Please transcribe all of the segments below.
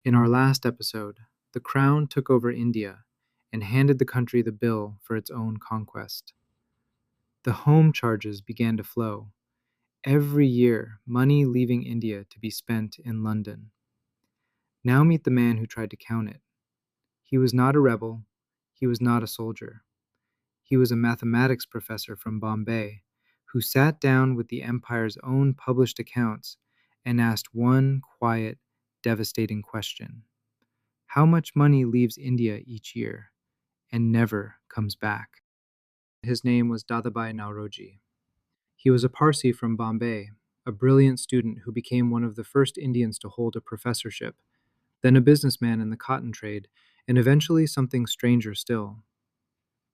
In our last episode, the Crown took over India and handed the country the bill for its own conquest. The home charges began to flow, every year money leaving India to be spent in London. Now meet the man who tried to count it. He was not a rebel, he was not a soldier. He was a mathematics professor from Bombay who sat down with the empire's own published accounts and asked one quiet, devastating question. How much money leaves India each year and never comes back? His name was Dadabhai Naoroji. He was a Parsi from Bombay, a brilliant student who became one of the first Indians to hold a professorship, then a businessman in the cotton trade, and eventually something stranger still.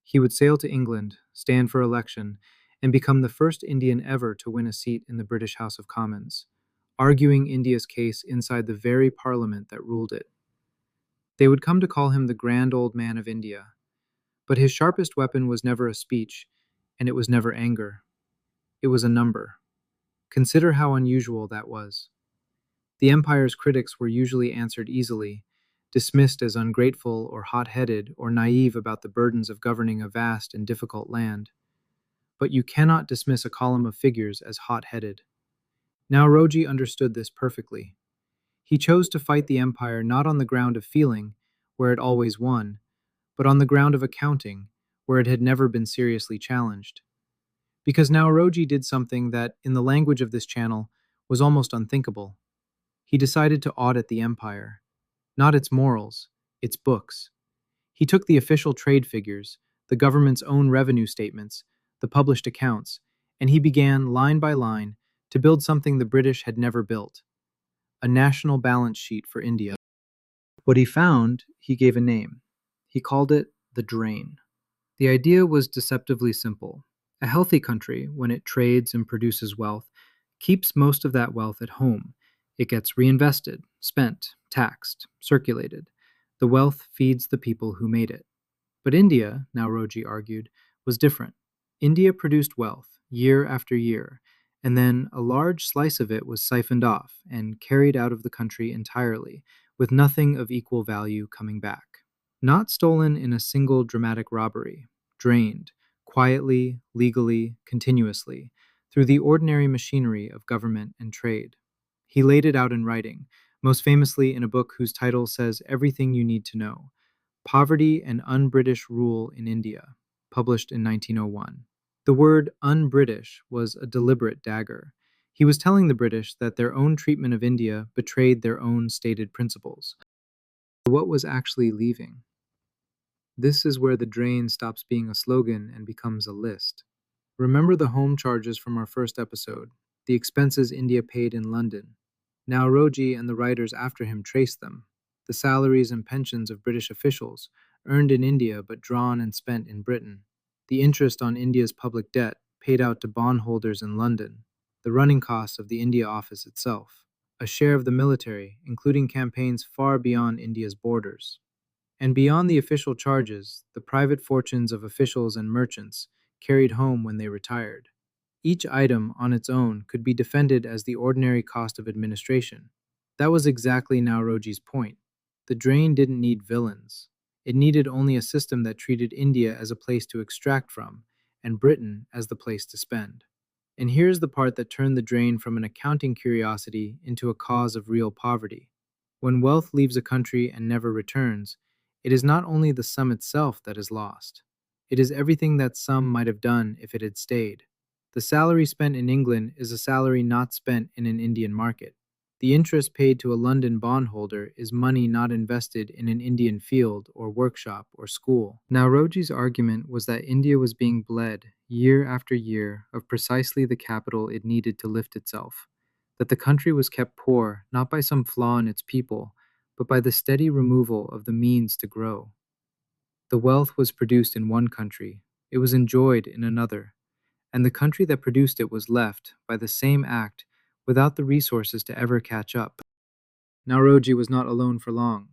He would sail to England, stand for election, and become the first Indian ever to win a seat in the British House of Commons, arguing India's case inside the very parliament that ruled it. They would come to call him the grand old man of India, but his sharpest weapon was never a speech, and it was never anger. It was a number. Consider how unusual that was. The empire's critics were usually answered easily, dismissed as ungrateful or hot-headed or naive about the burdens of governing a vast and difficult land. But you cannot dismiss a column of figures as hot-headed. Now Roji understood this perfectly. He chose to fight the empire not on the ground of feeling, where it always won, but on the ground of accounting, where it had never been seriously challenged. Because Naoroji did something that, in the language of this channel, was almost unthinkable. He decided to audit the empire, not its morals, its books. He took the official trade figures, the government's own revenue statements, the published accounts, and he began, line by line, to build something the British had never built, a national balance sheet for India. What he found, he gave a name. He called it the drain. The idea was deceptively simple. A healthy country, when it trades and produces wealth, keeps most of that wealth at home. It gets reinvested, spent, taxed, circulated. The wealth feeds the people who made it. But India, Naoroji argued, was different. India produced wealth, year after year, and then a large slice of it was siphoned off and carried out of the country entirely, with nothing of equal value coming back. Not stolen in a single dramatic robbery, drained, quietly, legally, continuously, through the ordinary machinery of government and trade. He laid it out in writing, most famously in a book whose title says everything you need to know, Poverty and Un-British Rule in India, published in 1901. The word un-British was a deliberate dagger. He was telling the British that their own treatment of India betrayed their own stated principles. What was actually leaving? This is where the drain stops being a slogan and becomes a list. Remember the home charges from our first episode, the expenses India paid in London. Now Roji and the writers after him traced them, the salaries and pensions of British officials, earned in India but drawn and spent in Britain, the interest on India's public debt paid out to bondholders in London, the running costs of the India office itself, a share of the military, including campaigns far beyond India's borders. And beyond the official charges, the private fortunes of officials and merchants carried home when they retired. Each item on its own could be defended as the ordinary cost of administration. That was exactly Naoroji's point. The drain didn't need villains. It needed only a system that treated India as a place to extract from, and Britain as the place to spend. And here's the part that turned the drain from an accounting curiosity into a cause of real poverty. When wealth leaves a country and never returns, it is not only the sum itself that is lost. It is everything that sum might have done if it had stayed. The salary spent in England is a salary not spent in an Indian market. The interest paid to a London bondholder is money not invested in an Indian field or workshop or school. Naoroji's argument was that India was being bled, year after year, of precisely the capital it needed to lift itself, that the country was kept poor not by some flaw in its people, but by the steady removal of the means to grow. The wealth was produced in one country, it was enjoyed in another, and the country that produced it was left, by the same act, without the resources to ever catch up. Naoroji was not alone for long.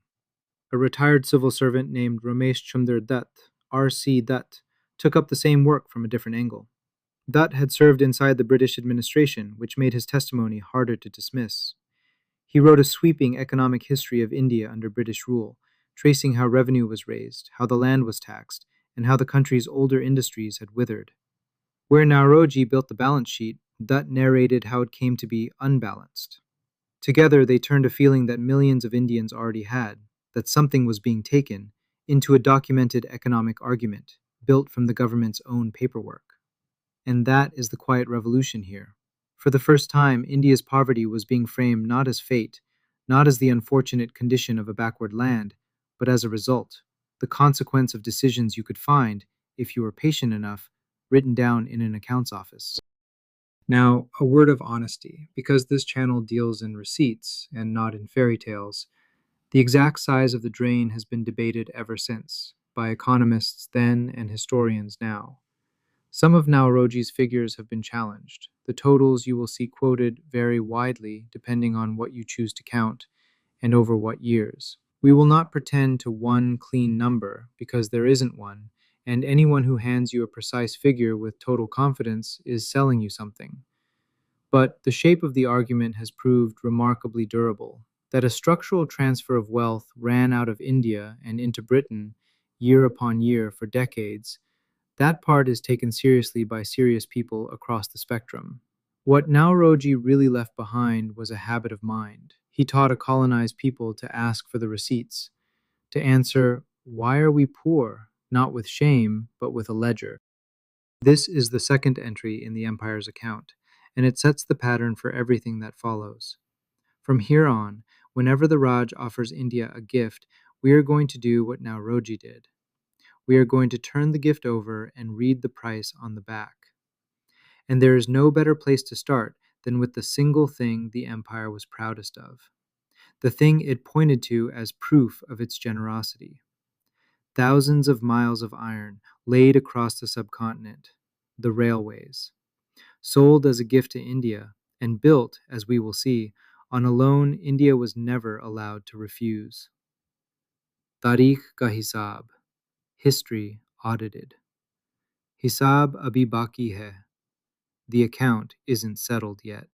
A retired civil servant named Ramesh Chunder Dutt, R.C. Dutt, took up the same work from a different angle. Dutt had served inside the British administration, which made his testimony harder to dismiss. He wrote a sweeping economic history of India under British rule, tracing how revenue was raised, how the land was taxed, and how the country's older industries had withered. Where Naoroji built the balance sheet, Dutt narrated how it came to be unbalanced. Together, they turned a feeling that millions of Indians already had, that something was being taken, into a documented economic argument, built from the government's own paperwork. And that is the quiet revolution here. For the first time, India's poverty was being framed not as fate, not as the unfortunate condition of a backward land, but as a result, the consequence of decisions you could find, if you were patient enough, written down in an accounts office. Now, a word of honesty, because this channel deals in receipts and not in fairy tales, the exact size of the drain has been debated ever since, by economists then and historians now. Some of Naoroji's figures have been challenged. The totals you will see quoted vary widely depending on what you choose to count and over what years. We will not pretend to one clean number because there isn't one, and anyone who hands you a precise figure with total confidence is selling you something. But the shape of the argument has proved remarkably durable. That a structural transfer of wealth ran out of India and into Britain year upon year for decades, that part is taken seriously by serious people across the spectrum. What Naoroji really left behind was a habit of mind. He taught a colonized people to ask for the receipts, to answer, "Why are we poor?" not with shame, but with a ledger. This is the second entry in the empire's account, and it sets the pattern for everything that follows. From here on, whenever the Raj offers India a gift, we are going to do what Naoroji did. We are going to turn the gift over and read the price on the back. And there is no better place to start than with the single thing the empire was proudest of, the thing it pointed to as proof of its generosity. Thousands of miles of iron laid across the subcontinent, the railways, sold as a gift to India, and built, as we will see, on a loan India was never allowed to refuse. Tareekh ka Hisaab, history audited. Hisaab abhi baki hai. The account isn't settled yet.